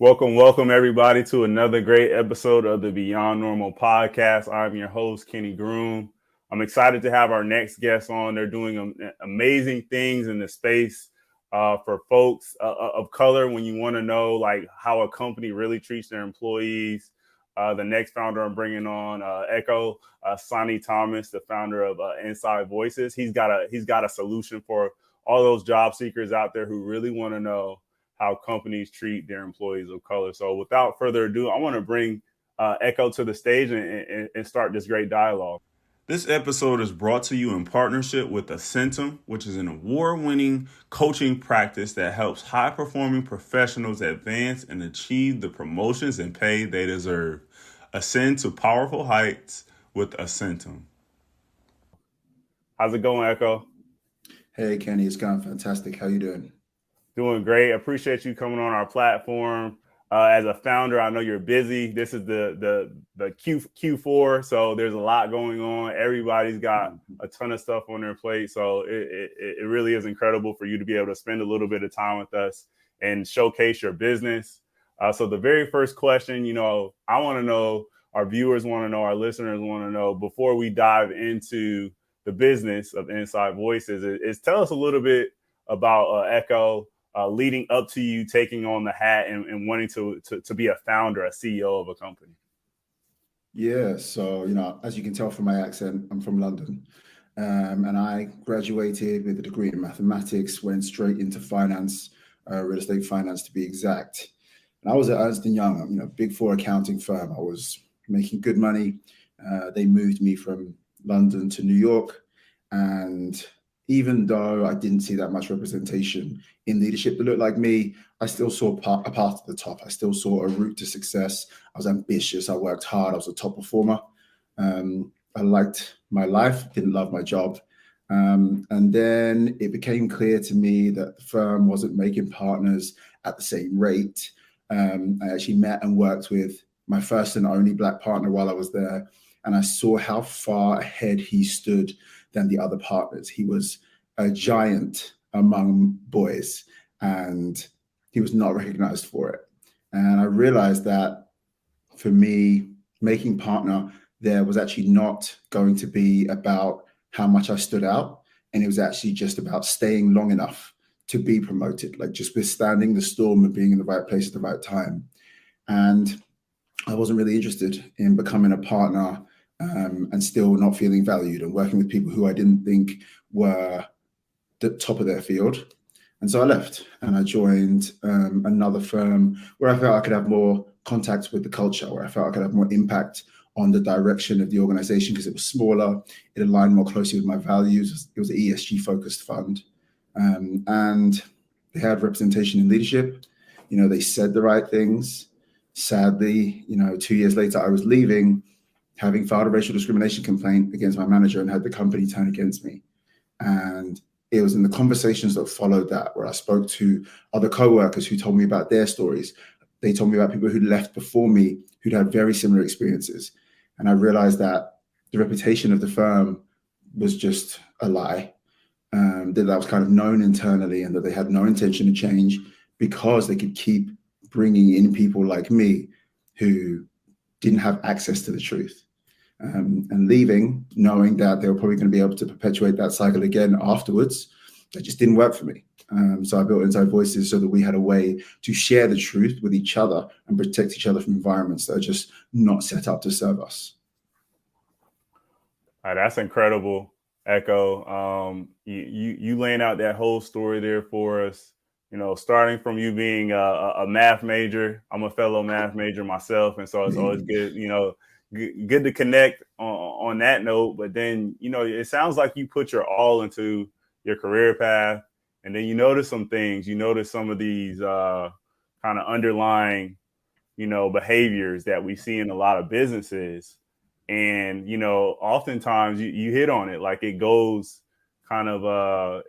Welcome everybody to another great episode of the Beyond Normal podcast. I'm your host, Kenny Groom. I'm excited to have our next guest on. They're doing amazing things in the space for folks of color when you want to know like how a company really treats their employees. The next founder I'm bringing on, Ekow Sanni-Thomas, the founder of Inside Voices. He's got a solution for all those job seekers out there who really want to know how companies treat their employees of color. So without further ado, I want to bring Ekow to the stage and start this great dialogue. This episode is brought to you in partnership with Ascentum, which is an award-winning coaching practice that helps high-performing professionals advance and achieve the promotions and pay they deserve. Ascend to powerful heights with Ascentum. How's it going, Ekow? Hey, Kenny, it's going fantastic. How you doing? Doing great. Appreciate you coming on our platform. As a founder, I know you're busy. This is the Q4, so there's a lot going on. Everybody's got a ton of stuff on their plate, so it really is incredible for you to be able to spend a little bit of time with us and showcase your business. So the very first question, I want to know, our viewers want to know, our listeners want to know, before we dive into the business of Inside Voices, is tell us a little bit about Ekow. Leading up to you taking on the hat and wanting to be a founder, a CEO of a company? Yeah, so, as you can tell from my accent, I'm from London. And I graduated with a degree in mathematics, went straight into finance, real estate finance to be exact. And I was at Ernst & Young, big four accounting firm. I was making good money. They moved me from London to New York. And even though I didn't see that much representation in leadership that looked like me, I still saw a path to the top. I still saw a route to success. I was ambitious. I worked hard. I was a top performer. I liked my life, didn't love my job. And then it became clear to me that the firm wasn't making partners at the same rate. I actually met and worked with my first and only Black partner while I was there. And I saw how far ahead he stood than the other partners. He was a giant among boys, and he was not recognized for it. And I realized that for me, making partner there was actually not going to be about how much I stood out. And it was actually just about staying long enough to be promoted, like just withstanding the storm and being in the right place at the right time. And I wasn't really interested in becoming a partner and still not feeling valued and working with people who I didn't think were the top of their field. And so I left and I joined another firm where I felt I could have more contact with the culture, where I felt I could have more impact on the direction of the organization because it was smaller, it aligned more closely with my values. It was an ESG focused fund. And they had representation in leadership. They said the right things. Sadly, 2 years later, I was leaving, having filed a racial discrimination complaint against my manager and had the company turn against me. And it was in the conversations that followed that where I spoke to other coworkers who told me about their stories. They told me about people who left before me who'd had very similar experiences. And I realized that the reputation of the firm was just a lie, that was kind of known internally and that they had no intention to change because they could keep bringing in people like me who didn't have access to the truth. And leaving, knowing that they were probably going to be able to perpetuate that cycle again afterwards, that just didn't work for me. So I built Inside Voices so that we had a way to share the truth with each other and protect each other from environments that are just not set up to serve us. All right, that's incredible, Ekow. You laying out that whole story there for us. Starting from you being a math major. I'm a fellow math major myself, and so it's always good, good to connect on that note. But then, it sounds like you put your all into your career path, and then you notice some things. You notice some of these kind of underlying, behaviors that we see in a lot of businesses. And, oftentimes you hit on it, like it goes kind of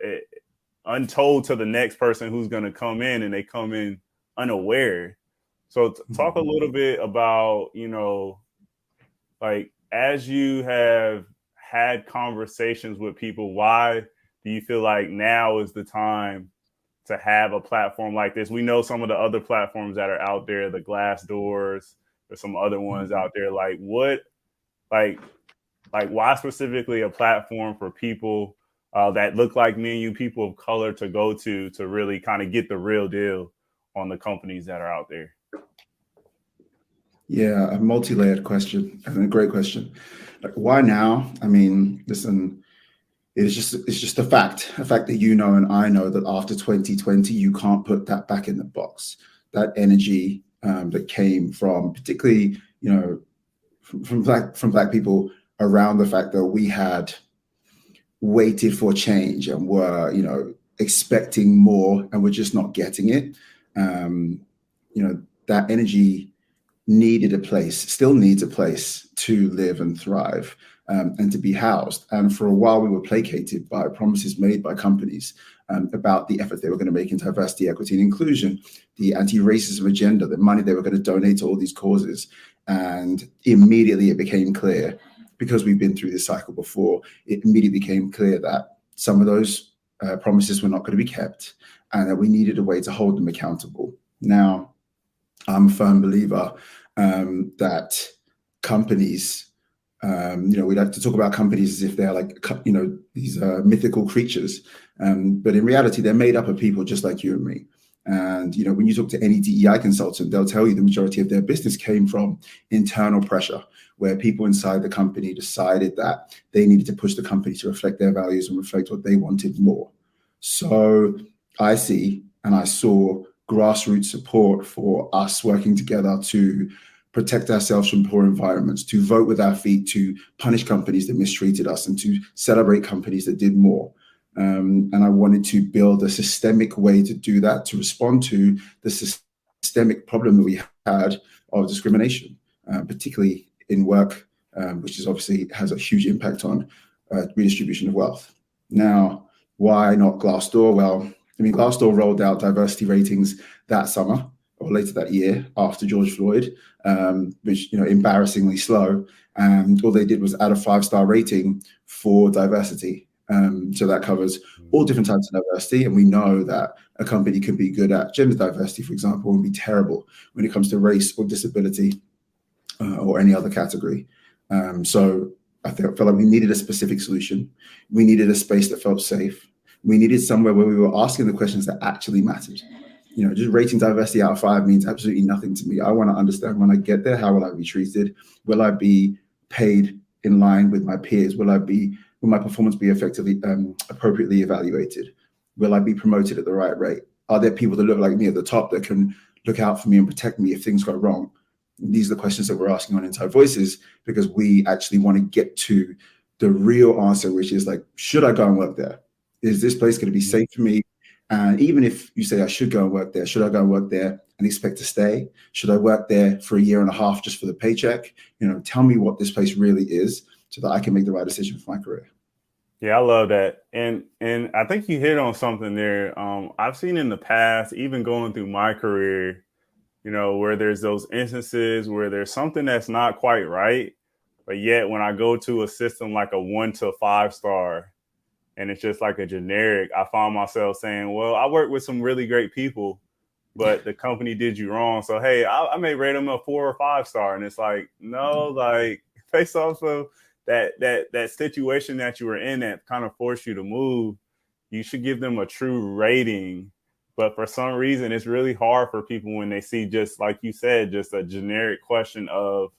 untold to the next person who's going to come in, and they come in unaware. So talk a little bit about, like as you have had conversations with people, why do you feel like now is the time to have a platform like this? We know some of the other platforms that are out there, the Glass Doors, there's some other ones out there. Like what, like, why specifically a platform for people that look like me and you, people of color, to go to really kind of get the real deal on the companies that are out there? Yeah, a multi-layered question and a great question. Like, why now? I mean, listen, it's just a fact that you know and I know that after 2020, you can't put that back in the box. That energy that came from, particularly, you know, from black people around the fact that we had waited for change and were, you know, expecting more and we're just not getting it. You know, that energy needed a place, still needs a place to live and thrive, and to be housed. And for a while, we were placated by promises made by companies about the effort they were going to make in diversity, equity, and inclusion, the anti-racism agenda, the money they were going to donate to all these causes. And immediately it became clear, because we've been through this cycle before, it immediately became clear that some of those promises were not going to be kept and that we needed a way to hold them accountable. Now, I'm a firm believer that companies, you know, we like to talk about companies as if they're like, you know, these mythical creatures. But in reality, they're made up of people just like you and me. And, you know, when you talk to any DEI consultant, they'll tell you the majority of their business came from internal pressure, where people inside the company decided that they needed to push the company to reflect their values and reflect what they wanted more. So I see and I saw grassroots support for us working together to protect ourselves from poor environments, to vote with our feet, to punish companies that mistreated us, and to celebrate companies that did more. And I wanted to build a systemic way to do that, to respond to the systemic problem that we had of discrimination, particularly in work, which is obviously has a huge impact on redistribution of wealth. Now, why not Glassdoor? Well, I mean, Glassdoor rolled out diversity ratings that summer or later that year after George Floyd, which, you know, embarrassingly slow. And all they did was add a 5-star rating for diversity. So that covers all different types of diversity. And we know that a company can be good at gender diversity, for example, and be terrible when it comes to race or disability or any other category. So I felt like we needed a specific solution. We needed a space that felt safe. We needed somewhere where we were asking the questions that actually mattered. You know, just rating diversity out of 5 means absolutely nothing to me. I want to understand, when I get there, how will I be treated? Will I be paid in line with my peers? Will my performance be effectively, appropriately evaluated? Will I be promoted at the right rate? Are there people that look like me at the top that can look out for me and protect me if things go wrong? These are the questions that we're asking on Inside Voices, because we actually want to get to the real answer, which is like, should I go and work there? Is this place going to be safe for me? And even if you say I should go and work there, should I go and work there and expect to stay? Should I work there for 1.5 years just for the paycheck? You know, tell me what this place really is so that I can make the right decision for my career. Yeah, I love that. And I think you hit on something there. I've seen in the past, even going through my career, you know, where there's those instances where there's something that's not quite right. But yet when I go to a system like a 1 to 5 star and it's just like a generic, I find myself saying, well, I work with some really great people, but the company did you wrong. So, hey, I may rate them a 4 or 5 star. And it's like, no, like based off of that situation that you were in that kind of forced you to move, you should give them a true rating. But for some reason, it's really hard for people when they see, just like you said, just a generic question of,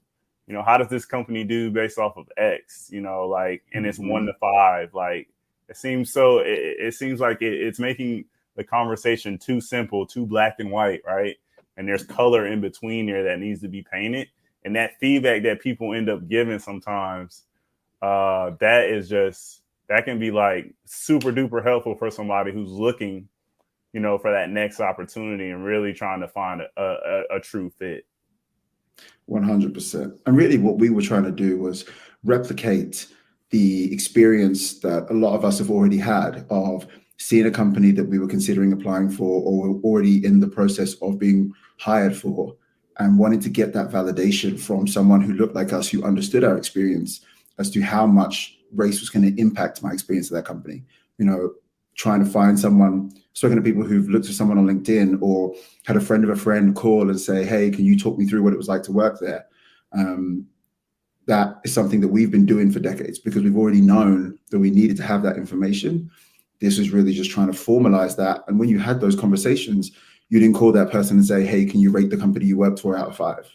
you know, how does this company do based off of X, you know, like, and it's 1 to 5, like it seems so, it seems like it's making the conversation too simple, too black and white, right? And there's color in between there that needs to be painted. And that feedback that people end up giving sometimes, that can be like super duper helpful for somebody who's looking, you know, for that next opportunity and really trying to find a true fit. 100%. And really what we were trying to do was replicate the experience that a lot of us have already had of seeing a company that we were considering applying for or were already in the process of being hired for, and wanting to get that validation from someone who looked like us, who understood our experience as to how much race was going to impact my experience at that company. You know, trying to find someone, spoken to people who've looked at someone on LinkedIn or had a friend of a friend call and say, hey, can you talk me through what it was like to work there? That is something that we've been doing for decades because we've already known that we needed to have that information. This was really just trying to formalize that. And when you had those conversations, you didn't call that person and say, hey, can you rate the company you worked for out of 5?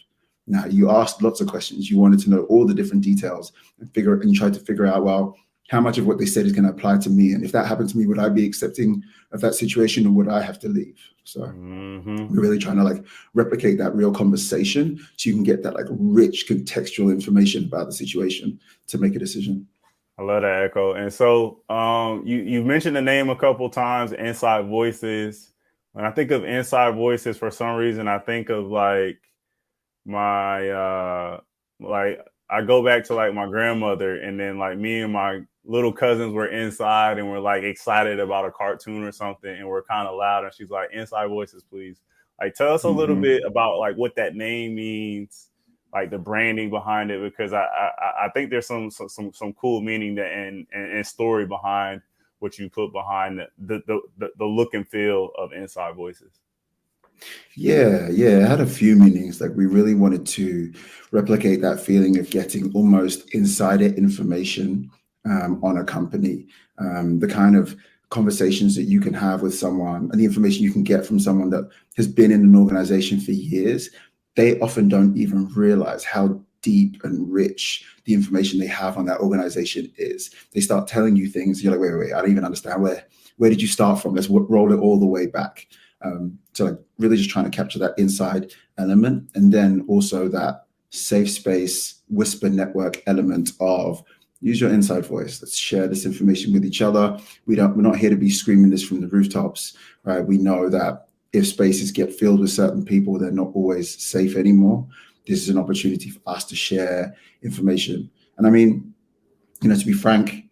Now, you asked lots of questions. You wanted to know all the different details and you tried to figure out, well, how much of what they said is going to apply to me? And if that happened to me, would I be accepting of that situation or would I have to leave? So we're really trying to like replicate that real conversation so you can get that like rich contextual information about the situation to make a decision. I love that, Ekow. And so you mentioned the name a couple times, Inside Voices. When I think of Inside Voices, for some reason, I think of like my like I go back to like my grandmother, and then like me and my little cousins were inside and we're like excited about a cartoon or something, and we're kind of loud, and she's like, Inside Voices, please. Like, tell us a little bit about like what that name means, like the branding behind it, because I think there's some cool meaning that and story behind what you put behind the look and feel of Inside Voices. Yeah, it had a few meanings. Like we really wanted to replicate that feeling of getting almost insider information on a company, the kind of conversations that you can have with someone and the information you can get from someone that has been in an organization for years. They often don't even realize how deep and rich the information they have on that organization is. They start telling you things. You're like, wait, I don't even understand where did you start from? Let's roll it all the way back. So like really just trying to capture that inside element, and then also that safe space whisper network element of use your inside voice. Let's share this information with each other. We're not here to be screaming this from the rooftops, right? We know that if spaces get filled with certain people, they're not always safe anymore. This is an opportunity for us to share information. And I mean, to be frank,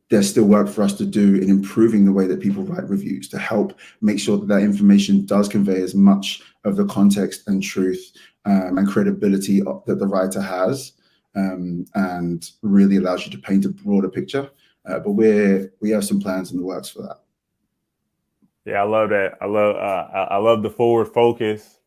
there's still work for us to do in improving the way that people write reviews to help make sure that information does convey as much of the context and truth and credibility that the writer has, and really allows you to paint a broader picture. But we have some plans in the works for that. Yeah, I love that. I love the forward focus.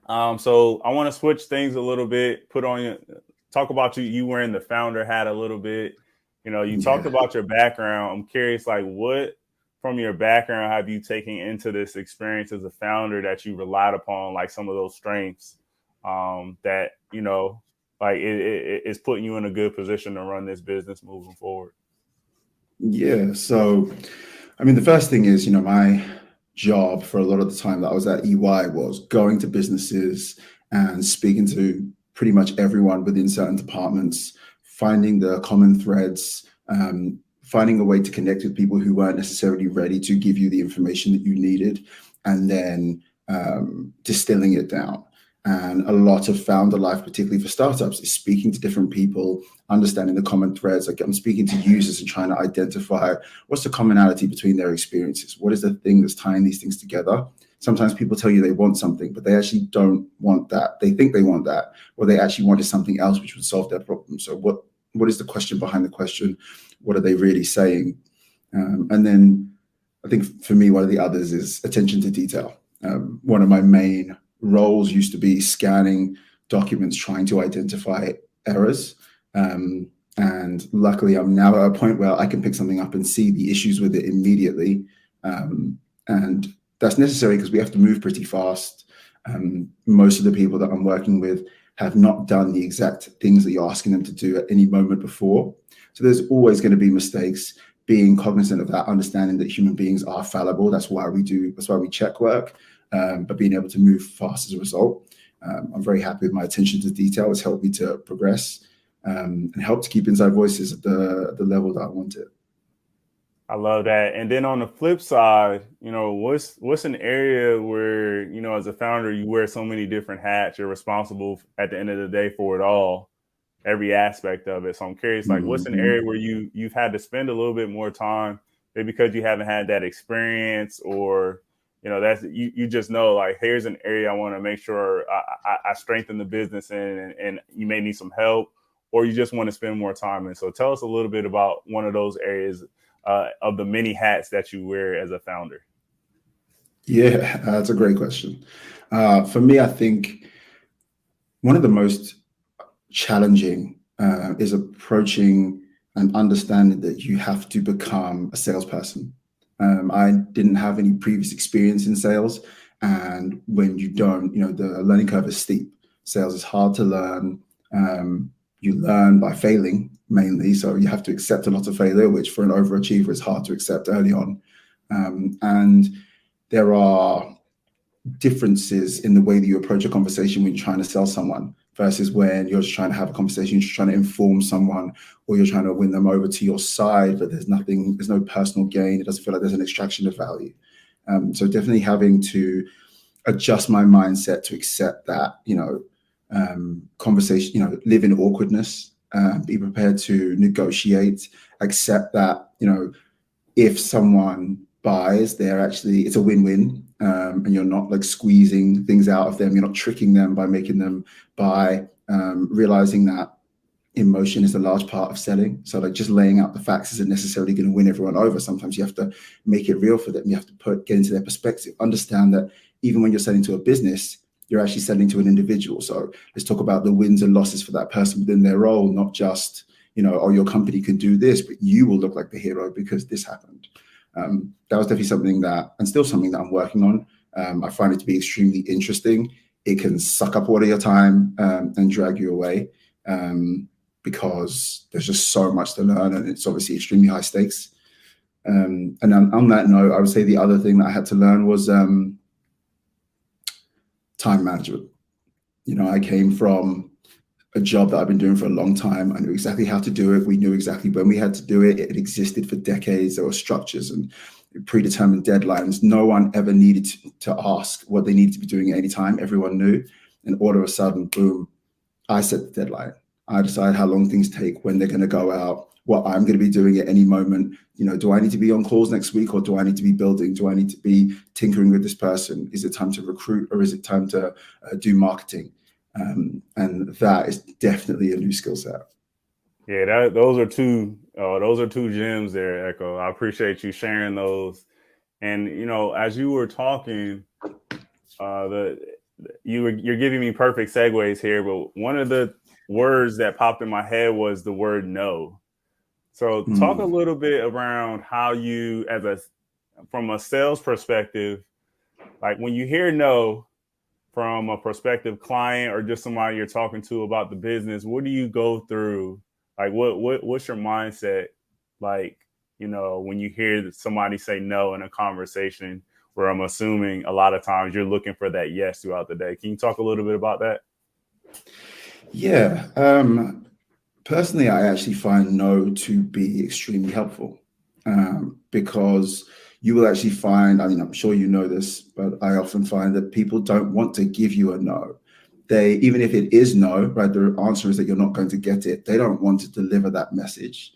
So I want to switch things a little bit. Talk about you wearing the founder hat a little bit. You talked about your background. I'm curious, like, what from your background have you taken into this experience as a founder that you relied upon, like some of those strengths that, like it's putting you in a good position to run this business moving forward? Yeah. So, I mean, the first thing is, my job for a lot of the time that I was at EY was going to businesses and speaking to pretty much everyone within certain departments, finding the common threads, finding a way to connect with people who weren't necessarily ready to give you the information that you needed, and then distilling it down. And a lot of founder life, particularly for startups, is speaking to different people, understanding the common threads. Like I'm speaking to users and trying to identify what's the commonality between their experiences. What is the thing that's tying these things together? Sometimes people tell you they want something, but they actually don't want that. They think they want that. What they actually want is something else which would solve their problem. So what is the question behind the question? What are they really saying? And then I think for me, one of the others is attention to detail. One of my main roles used to be scanning documents, trying to identify errors. And luckily, I'm now at a point where I can pick something up and see the issues with it immediately. And that's necessary because we have to move pretty fast. Most of the people that I'm working with have not done the exact things that you're asking them to do at any moment before. So there's always going to be mistakes. Being cognizant of that, understanding that human beings are fallible. That's why we check work, but being able to move fast as a result. I'm very happy with my attention to detail. It's helped me to progress and help to keep Inside Voices at the level that I want it. I love that. And then on the flip side, what's an area where, as a founder, you wear so many different hats, you're responsible at the end of the day for it all, every aspect of it. So I'm curious, like, what's an area where you've had to spend a little bit more time, maybe because you haven't had that experience, or, that's you just know, like, here's an area I want to make sure I strengthen the business in, and you may need some help, or you just want to spend more time in. So tell us a little bit about one of those areas of the many hats that you wear as a founder? Yeah, that's a great question. For me, I think one of the most challenging is approaching and understanding that you have to become a salesperson. I didn't have any previous experience in sales, and when you don't, the learning curve is steep. Sales is hard to learn. You learn by failing mainly, so you have to accept a lot of failure, which for an overachiever is hard to accept early on. And there are differences in the way that you approach a conversation when you're trying to sell someone versus when you're just trying to have a conversation, you're just trying to inform someone, or you're trying to win them over to your side, but there's no personal gain. It doesn't feel like there's an extraction of value. So definitely having to adjust my mindset to accept that, conversation, live in awkwardness, be prepared to negotiate, accept that, if someone buys, it's a win-win, and you're not like squeezing things out of them. You're not tricking them by making them buy, realizing that emotion is a large part of selling. So like just laying out the facts isn't necessarily going to win everyone over. Sometimes you have to make it real for them. You have to get into their perspective, understand that even when you're selling to a business, you're actually selling to an individual. So let's talk about the wins and losses for that person within their role, not just, oh, your company can do this, but you will look like the hero because this happened. That was definitely something and still something that I'm working on. I find it to be extremely interesting. It can suck up all of your time and drag you away because there's just so much to learn, and it's obviously extremely high stakes. And on that note, I would say the other thing that I had to learn was time management. I came from a job that I've been doing for a long time. I knew exactly how to do it. We knew exactly when we had to do it. It existed for decades. There were structures and predetermined deadlines. No one ever needed to ask what they needed to be doing at any time. Everyone knew. And all of a sudden, boom, I set the deadline. I decide how long things take, when they're going to go out, what I'm going to be doing at any moment. Do I need to be on calls next week, or do I need to be building? Do I need to be tinkering with this person? Is it time to recruit, or is it time to do marketing? And that is definitely a new skill set. Yeah, those are two gems there, Ekow. I appreciate you sharing those. And as you were talking, you're giving me perfect segues here. But one of the words that popped in my head was the word no. So talk a little bit around how you, from a sales perspective, like when you hear no from a prospective client or just somebody you're talking to about the business, what do you go through? Like what's your mindset like, when you hear somebody say no in a conversation, where I'm assuming a lot of times you're looking for that yes throughout the day. Can you talk a little bit about that? Yeah. Personally, I actually find no to be extremely helpful because you will actually find, I'm sure you know this, but I often find that people don't want to give you a no. Even if it is no, right, the answer is that you're not going to get it. They don't want to deliver that message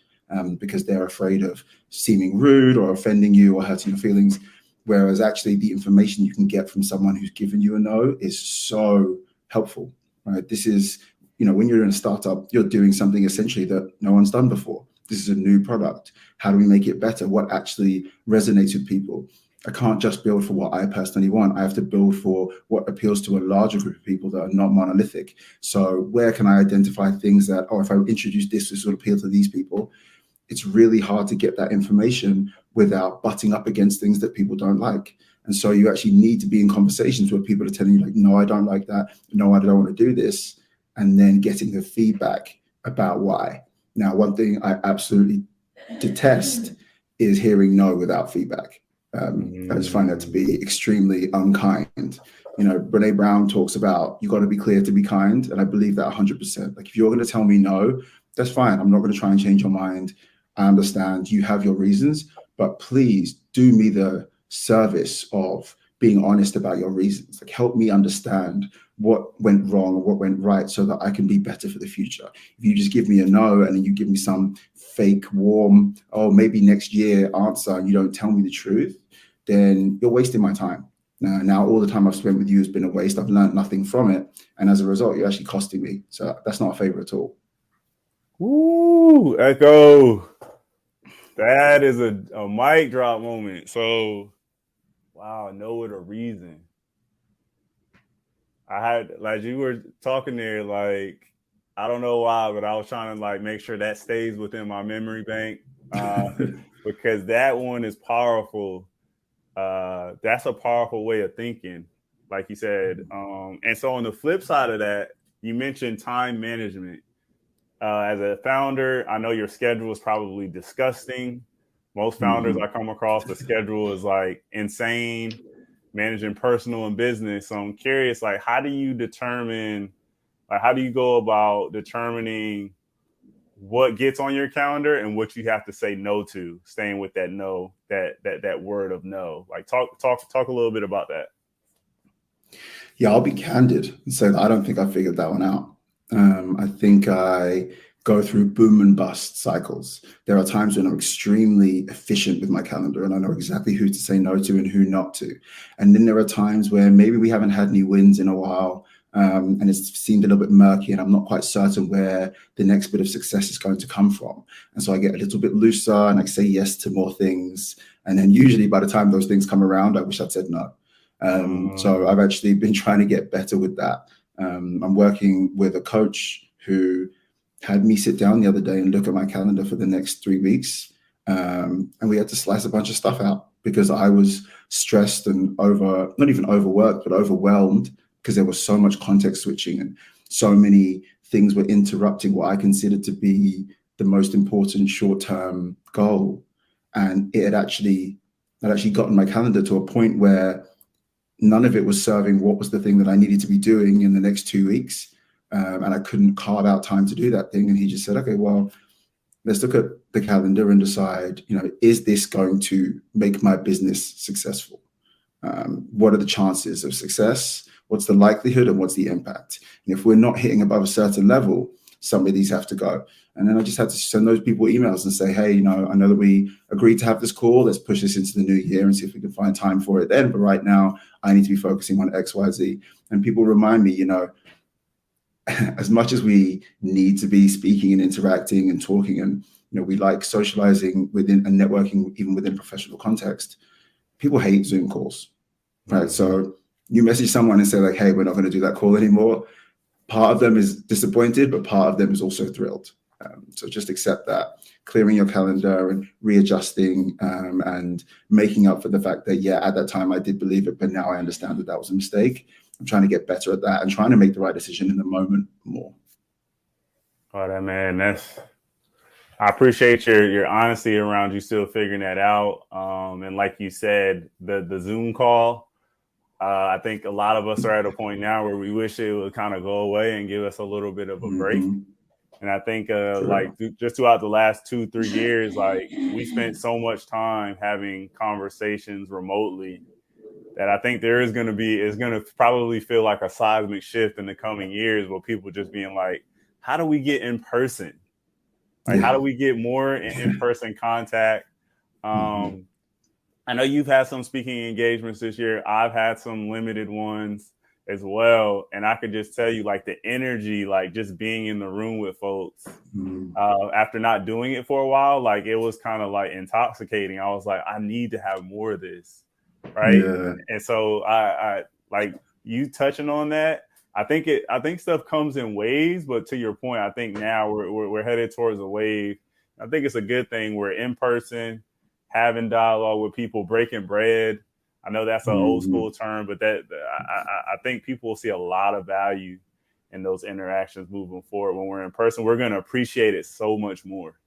because they're afraid of seeming rude or offending you or hurting your feelings. Whereas actually the information you can get from someone who's given you a no is so helpful, right? This is, when you're in a startup, you're doing something essentially that no one's done before. This is a new product. How do we make it better? What actually resonates with people? I can't just build for what I personally want. I have to build for what appeals to a larger group of people that are not monolithic. So where can I identify things that, if I introduce this will appeal to these people? It's really hard to get that information without butting up against things that people don't like. And so you actually need to be in conversations where people are telling you like, no, I don't like that. No, I don't want to do this. And then getting the feedback about why. Now, one thing I absolutely detest is hearing no without feedback. I just find that to be extremely unkind. Brene Brown talks about you got to be clear to be kind. And I believe that 100%. Like if you're going to tell me no, that's fine. I'm not going to try and change your mind. I understand you have your reasons, but please do me the service of being honest about your reasons. Like help me understand what went wrong or what went right so that I can be better for the future. If you just give me a no and then you give me some fake warm, maybe next year answer and you don't tell me the truth, then you're wasting my time. Now all the time I've spent with you has been a waste. I've learned nothing from it. And as a result, you're actually costing me. So that's not a favor at all. Ooh, Ekow. That is a mic drop moment. So, wow, know what a reason. I had, like, you were talking there, like, I don't know why, but I was trying to like make sure that stays within my memory bank, because that one is powerful. That's a powerful way of thinking, like you said. And so on the flip side of that, you mentioned time management. As a founder, I know your schedule is probably disgusting. Most founders I come across, the schedule is like insane, managing personal and business. So I'm curious, like, how do you determine, like, how do you go about determining what gets on your calendar and what you have to say no to, staying with that no, that word of no? Like, talk a little bit about that. Yeah, I'll be candid and say that I don't think I figured that one out. I think I go through boom and bust cycles. There are times when I'm extremely efficient with my calendar and I know exactly who to say no to and who not to. And then there are times where maybe we haven't had any wins in a while, and it's seemed a little bit murky and I'm not quite certain where the next bit of success is going to come from. And so I get a little bit looser and I say yes to more things. And then usually by the time those things come around, I wish I'd said no. So I've actually been trying to get better with that. I'm working with a coach who had me sit down the other day and look at my calendar for the next 3 weeks. And we had to slice a bunch of stuff out because I was stressed and not even overworked, but overwhelmed because there was so much context switching and so many things were interrupting what I considered to be the most important short-term goal. And it had actually gotten my calendar to a point where none of it was serving what was the thing that I needed to be doing in the next 2 weeks. And I couldn't carve out time to do that thing. And he just said, okay, well, let's look at the calendar and decide, is this going to make my business successful? What are the chances of success? What's the likelihood and what's the impact? And if we're not hitting above a certain level, some of these have to go. And then I just had to send those people emails and say, hey, I know that we agreed to have this call. Let's push this into the new year and see if we can find time for it then. But right now, I need to be focusing on X, Y, Z. And people remind me, as much as we need to be speaking and interacting and talking, and we like socializing within and networking, even within professional context, people hate Zoom calls, right? So you message someone and say like, hey, we're not going to do that call anymore. Part of them is disappointed, but part of them is also thrilled. So just accept that, clearing your calendar and readjusting, and making up for the fact that, yeah, at that time I did believe it, but now I understand that was a mistake. I'm trying to get better at that and trying to make the right decision in the moment more. Oh, that man, I appreciate your honesty around you still figuring that out. And like you said, the Zoom call, I think a lot of us are at a point now where we wish it would kind of go away and give us a little bit of a break. And I think like just throughout the last 2-3 years, like we spent so much time having conversations remotely that I think it's going to probably feel like a seismic shift in the coming years where people just being like, how do we get in person? Like, how do we get more in-person contact? I know you've had some speaking engagements this year. I've had some limited ones as well. And I could just tell you, like, the energy, like just being in the room with folks after not doing it for a while, like it was kind of like intoxicating. I was like, I need to have more of this. Right. Yeah. And so I like you touching on that. I think stuff comes in waves, but to your point, I think now we're headed towards a wave. I think it's a good thing. We're in person, having dialogue with people, breaking bread. I know that's an old school term, but I think people will see a lot of value in those interactions moving forward. When we're in person, we're going to appreciate it so much more.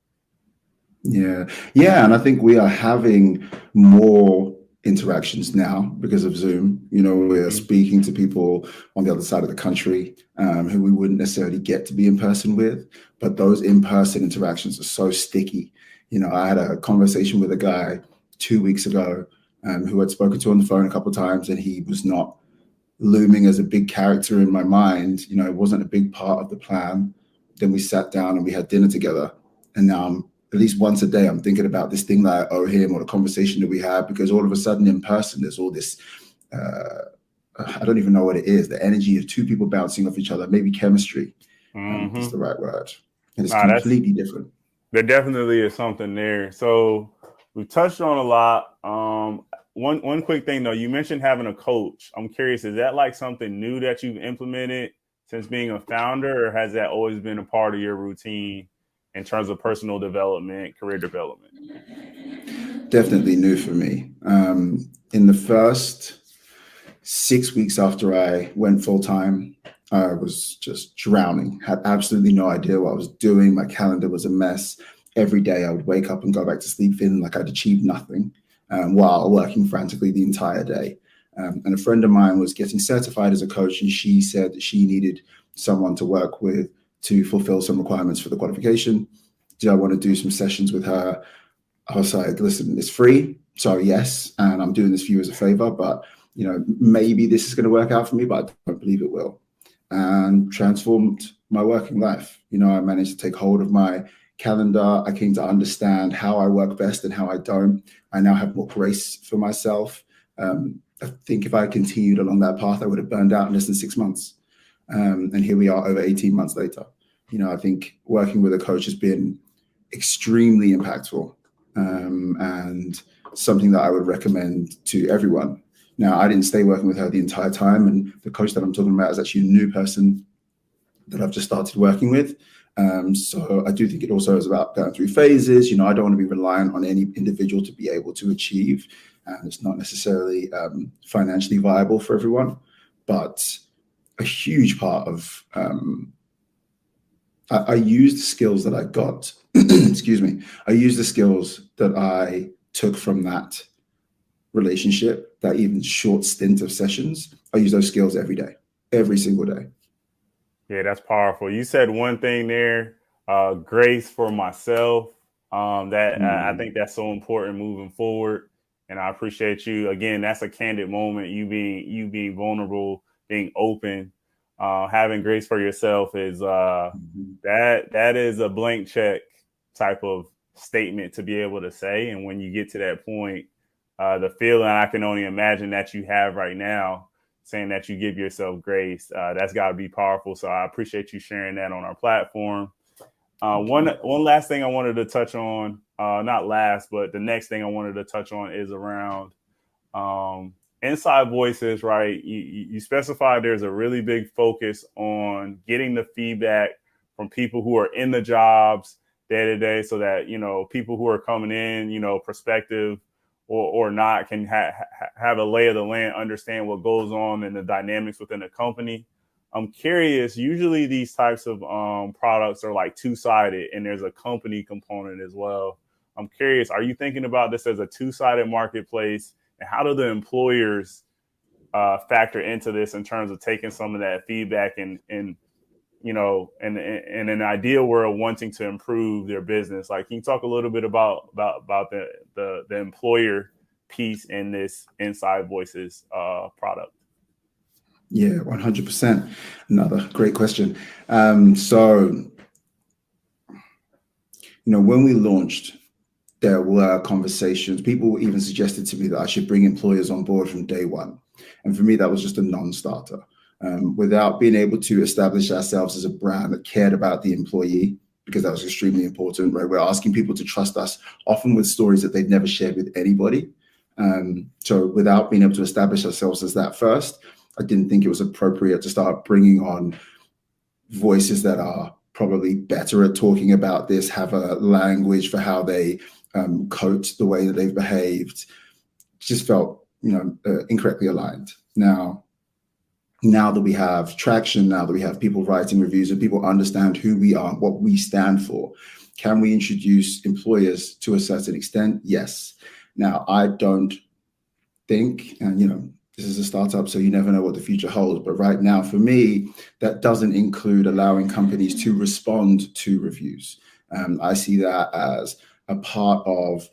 Yeah. And I think we are having more interactions now because of Zoom. We're speaking to people on the other side of the country, who we wouldn't necessarily get to be in person with, but those in-person interactions are so sticky. I had a conversation with a guy 2 weeks ago, who I'd spoken to on the phone a couple of times, and he was not looming as a big character in my mind. It wasn't a big part of the plan. Then we sat down and we had dinner together, and now at least once a day, I'm thinking about this thing that I owe him or the conversation that we had, because all of a sudden in person, there's all this, I don't even know what it is, the energy of two people bouncing off each other, maybe chemistry is the right word. And it's completely different. There definitely is something there. So we've touched on a lot. One quick thing though, you mentioned having a coach. I'm curious, is that like something new that you've implemented since being a founder, or has that always been a part of your routine in terms of personal development, career development? Definitely new for me. In the first 6 weeks after I went full time, I was just drowning, had absolutely no idea what I was doing. My calendar was a mess. Every day I would wake up and go back to sleep feeling like I'd achieved nothing, while working frantically the entire day. And a friend of mine was getting certified as a coach, and she said that she needed someone to work with to fulfill some requirements for the qualification. Did I want to do some sessions with her? I was like, listen, it's free. So yes, and I'm doing this for you as a favor, but maybe this is going to work out for me, but I don't believe it will. And transformed my working life. I managed to take hold of my calendar. I came to understand how I work best and how I don't. I now have more grace for myself. I think if I continued along that path, I would have burned out in less than 6 months. And here we are over 18 months later. I think working with a coach has been extremely impactful, and something that I would recommend to everyone. Now, I didn't stay working with her the entire time, and the coach that I'm talking about is actually a new person that I've just started working with. So I do think it also is about going through phases. I don't want to be reliant on any individual to be able to achieve, and it's not necessarily financially viable for everyone. But a huge part of I used the skills that I got. Excuse me. I used the skills that I took from that relationship, that even short stint of sessions. I use those skills every day, every single day. Yeah, that's powerful. You said one thing there, grace for myself. I think that's so important moving forward. And I appreciate you. Again, that's a candid moment. You being vulnerable, being open, having grace for yourself is that is a blank check type of statement to be able to say. And when you get to that point, the feeling I can only imagine that you have right now, saying that you give yourself grace, that's got to be powerful. So I appreciate you sharing that on our platform. One last thing I wanted to touch on, not last, but the next thing I wanted to touch on is around inside voices, right? You specified there's a really big focus on getting the feedback from people who are in the jobs day to day, so that, people who are coming in, prospective or not, can have a lay of the land, understand what goes on and the dynamics within the company. I'm curious, usually these types of products are like two-sided, and there's a company component as well. I'm curious, are you thinking about this as a two-sided marketplace, and how do the employers factor into this in terms of taking some of that feedback and in an ideal world, wanting to improve their business? Like, can you talk a little bit about the employer piece in this Inside Voices product? Yeah, 100%. Another great question. So, when we launched, there were conversations. People even suggested to me that I should bring employers on board from day one. And for me, that was just a non-starter. Without being able to establish ourselves as a brand that cared about the employee, because that was extremely important, right? We're asking people to trust us, often with stories that they've never shared with anybody. So without being able to establish ourselves as that first, I didn't think it was appropriate to start bringing on voices that are probably better at talking about this, have a language for how they coach the way that they've behaved. Just felt, incorrectly aligned. Now that we have traction, now that we have people writing reviews and people understand who we are, what we stand for, can we introduce employers to a certain extent? Yes. Now, I don't think, and this is a startup, so you never know what the future holds. But right now, for me, that doesn't include allowing companies to respond to reviews. I see that as a part of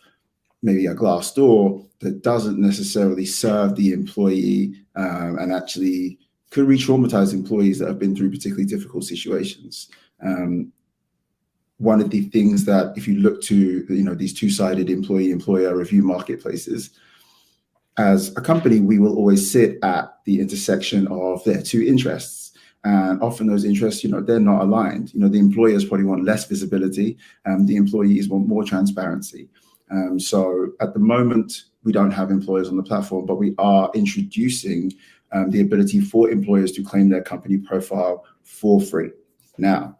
maybe a glass door that doesn't necessarily serve the employee, and actually could re-traumatize employees that have been through particularly difficult situations. One of the things that, if you look to these two-sided employee-employer review marketplaces, as a company, we will always sit at the intersection of their two interests. And often those interests, they're not aligned. The employers probably want less visibility, and the employees want more transparency. So at the moment, we don't have employers on the platform, but we are introducing the ability for employers to claim their company profile for free. Now,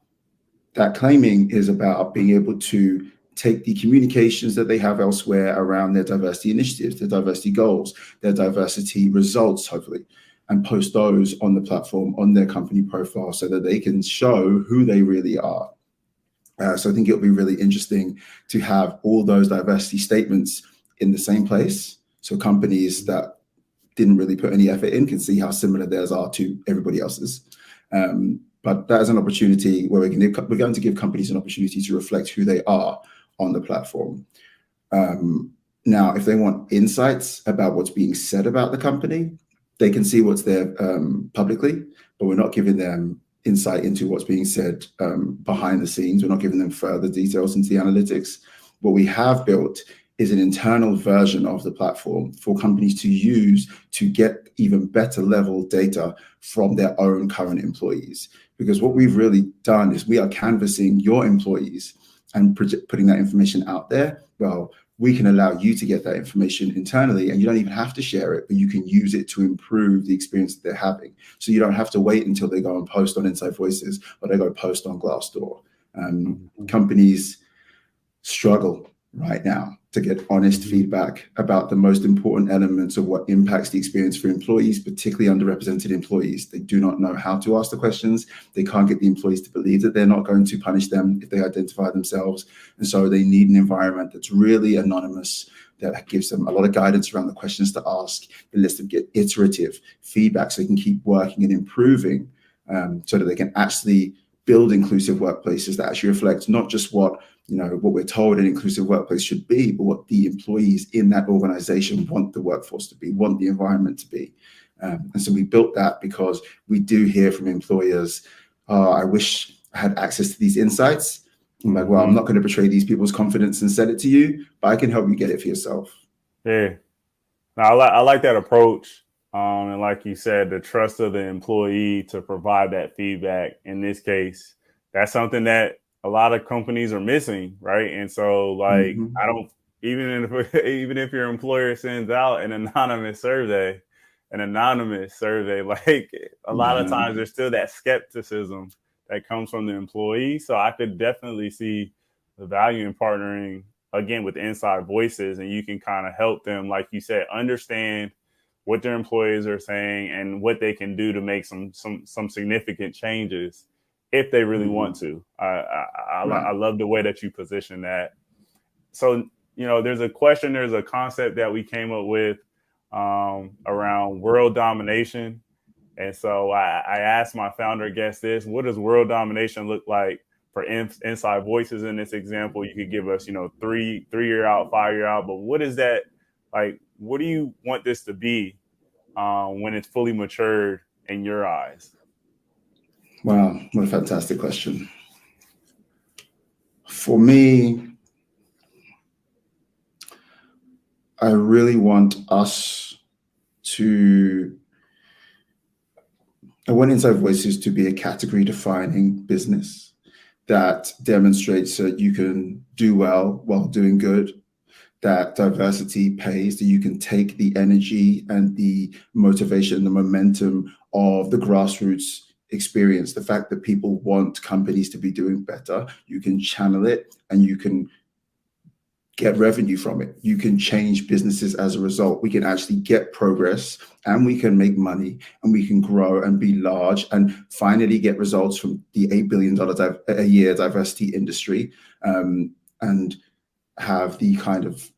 that claiming is about being able to take the communications that they have elsewhere around their diversity initiatives, their diversity goals, their diversity results, hopefully, and post those on the platform, on their company profile, so that they can show who they really are. So I think it'll be really interesting to have all those diversity statements in the same place. So companies that didn't really put any effort in can see how similar theirs are to everybody else's. But that is an opportunity where we're going to give companies an opportunity to reflect who they are on the platform. Now, if they want insights about what's being said about the company, they can see what's there publicly, but we're not giving them insight into what's being said behind the scenes. We're not giving them further details into the analytics. What we have built is an internal version of the platform for companies to use to get even better level data from their own current employees. Because what we've really done is we are canvassing your employees and putting that information out there. Well, we can allow you to get that information internally, and you don't even have to share it, but you can use it to improve the experience that they're having. So you don't have to wait until they go and post on Inside Voices or they go post on Glassdoor. Companies struggle right now to get honest feedback about the most important elements of what impacts the experience for employees, particularly underrepresented employees. They do not know how to ask the questions. They can't get the employees to believe that they're not going to punish them if they identify themselves. And so they need an environment that's really anonymous, that gives them a lot of guidance around the questions to ask, that lets them get iterative feedback so they can keep working and improving, so that they can actually build inclusive workplaces that actually reflect not just what we're told an inclusive workplace should be, but what the employees in that organization want the workforce to be, want the environment to be. And so we built that because we do hear from employers, I wish I had access to these insights. I'm like, well, I'm not going to betray these people's confidence and send it to you, but I can help you get it for yourself. Yeah. Now, I like that approach. And like you said, the trust of the employee to provide that feedback. In this case, that's something that a lot of companies are missing, right? And so, like, I don't even if your employer sends out an anonymous survey, like a lot of times there's still that skepticism that comes from the employee. So I could definitely see the value in partnering again with Inside Voices, and you can kind of help them, like you said, understand what their employees are saying and what they can do to make some significant changes if they really want to. I love the way that you position that. So, there's a concept that we came up with around world domination. And so I asked my founder guest this: what does world domination look like for Inside Voices in this example? You could give us, 3 year out, 5 year out, but what is that like? What do you want this to be when it's fully matured in your eyes? Wow, what a fantastic question. For me, I really want Inside Voices to be a category defining business that demonstrates that you can do well while doing good, that diversity pays, that you can take the energy and the motivation, the momentum of the grassroots experience, the fact that people want companies to be doing better, you can channel it and you can get revenue from it. You can change businesses as a result. We can actually get progress and we can make money and we can grow and be large and finally get results from the $8 billion a year diversity industry, and have the kind of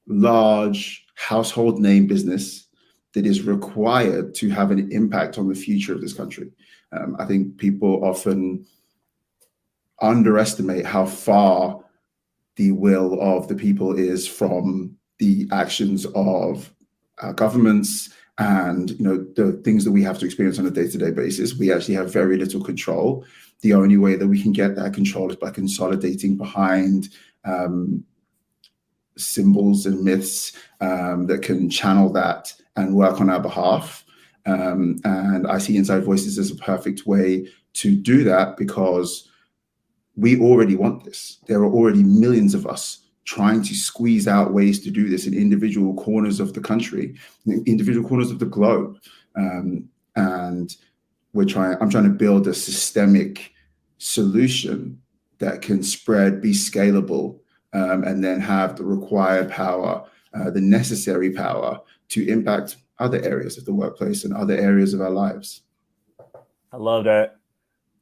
large household name business that is required to have an impact on the future of this country. I think people often underestimate how far the will of the people is from the actions of our governments and the things that we have to experience on a day-to-day basis. We actually have very little control. The only way that we can get that control is by consolidating behind symbols and myths that can channel that and work on our behalf. And I see Inside Voices as a perfect way to do that because we already want this. There are already millions of us trying to squeeze out ways to do this in individual corners of the country, individual corners of the globe. And I'm trying to build a systemic solution that can spread, be scalable, and then have the required power, the necessary power to impact other areas of the workplace and other areas of our lives. I love that.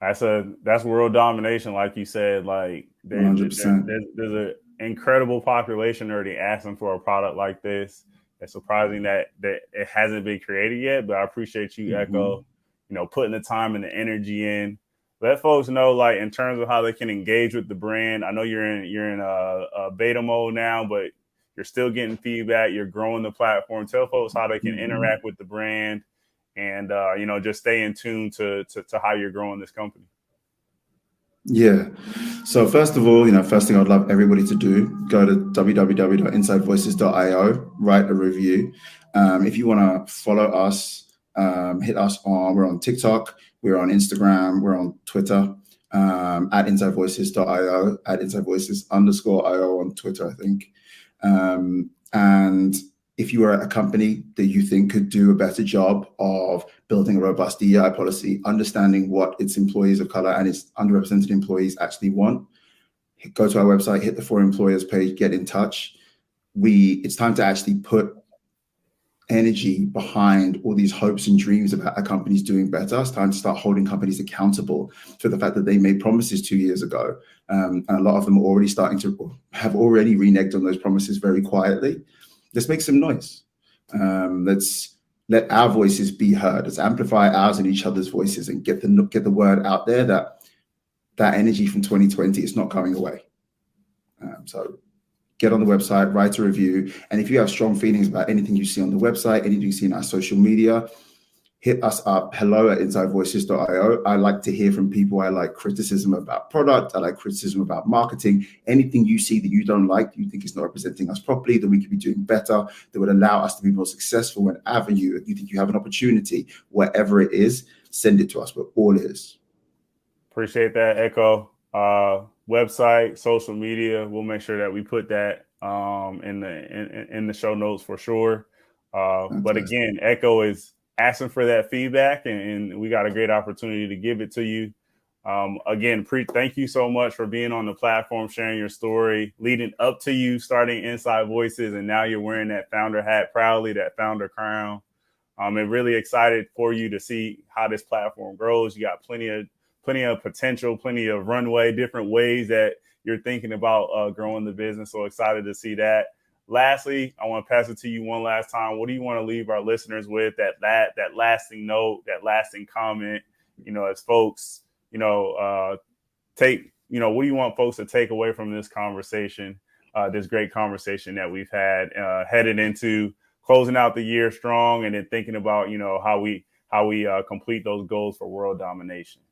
That's world domination, like you said. Like 100%. There's an incredible population already asking for a product like this. It's surprising that it hasn't been created yet, but I appreciate you, Ekow, putting the time and the energy in. Let folks know, like, in terms of how they can engage with the brand. I know you're in a beta mode now, but you're still getting feedback. You're growing the platform. Tell folks how they can interact with the brand, and just stay in tune to how you're growing this company. Yeah. So first of all, first thing I'd love everybody to do, go to www.insidevoices.io, write a review. If you want to follow us, hit us we're on TikTok, we're on Instagram, we're on Twitter, at insidevoices.io, at insidevoices_io on Twitter, I think. And if you are at a company that you think could do a better job of building a robust DEI policy, understanding what its employees of color and its underrepresented employees actually want, go to our website, hit the For Employers page, get in touch. It's time to actually put energy behind all these hopes and dreams about our companies doing better. It's time to start holding companies accountable for the fact that they made promises 2 years ago. And a lot of them are already have already reneged on those promises very quietly. Let's make some noise. Let's let our voices be heard. Let's amplify ours and each other's voices and get the word out there that energy from 2020 is not going away. So get on the website, write a review. And if you have strong feelings about anything you see on the website, anything you see in our social media, hit us up, hello@insidevoices.io. I like to hear from people. I like criticism about product. I like criticism about marketing. Anything you see that you don't like, you think is not representing us properly, that we could be doing better, that would allow us to be more successful in avenue. You think you have an opportunity, wherever it is, send it to us. We're all ears. Appreciate that, Ekow. Website, social media. We'll make sure that we put that in the show notes for sure. But again, Ekow is asking for that feedback, and we got a great opportunity to give it to you. Again, thank you so much for being on the platform, sharing your story, leading up to you starting Inside Voices, and now you're wearing that founder hat proudly, that founder crown. I'm really excited for you to see how this platform grows. You got plenty of potential, plenty of runway, different ways that you're thinking about growing the business. So excited to see that. Lastly, I want to pass it to you one last time. What do you want to leave our listeners with? That lasting note, that lasting comment, as folks, what do you want folks to take away from this conversation, this great conversation that we've had, headed into closing out the year strong, and then thinking about, how we complete those goals for world domination?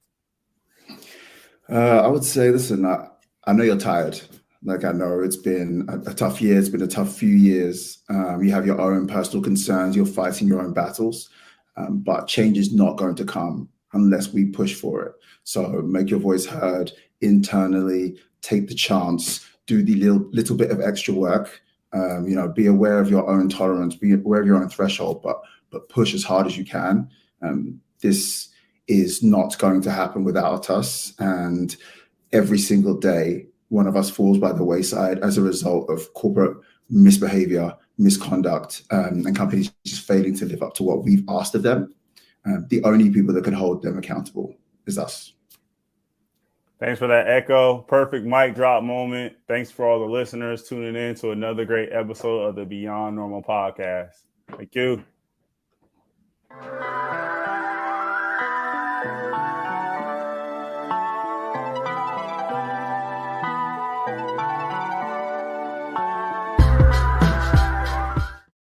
I would say, listen, I know you're tired. Like, I know it's been a tough year. It's been a tough few years. You have your own personal concerns. You're fighting your own battles. But change is not going to come unless we push for it. So make your voice heard internally. Take the chance. Do the little bit of extra work. Be aware of your own tolerance. Be aware of your own threshold. But push as hard as you can. This is not going to happen without us. And every single day, one of us falls by the wayside as a result of corporate misbehavior, misconduct, and companies just failing to live up to what we've asked of them. The only people that can hold them accountable is us. Thanks for that, Ekow. Perfect mic drop moment. Thanks for all the listeners tuning in to another great episode of the Beyond Normal podcast. Thank you.